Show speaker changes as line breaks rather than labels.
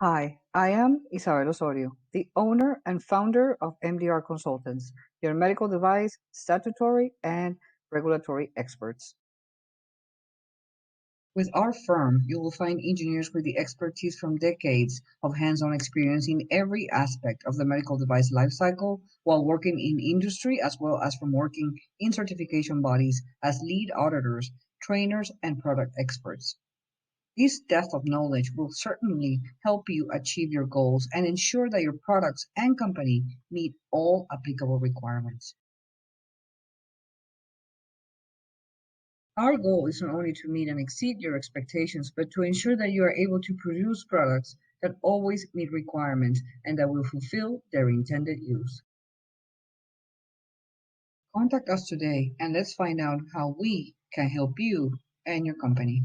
Hi, I am Isabel Osorio, the owner and founder of MDR Consultants, your medical device, statutory, and regulatory experts. With our firm, you will find engineers with the expertise from decades of hands-on experience in every aspect of the medical device lifecycle while working in industry as well as from working in certification bodies as lead auditors, trainers, and product experts. This depth of knowledge will certainly help you achieve your goals and ensure that your products and company meet all applicable requirements. Our goal is not only to meet and exceed your expectations, but to ensure that you are able to produce products that always meet requirements and that will fulfill their intended use. Contact us today and let's find out how we can help you and your company.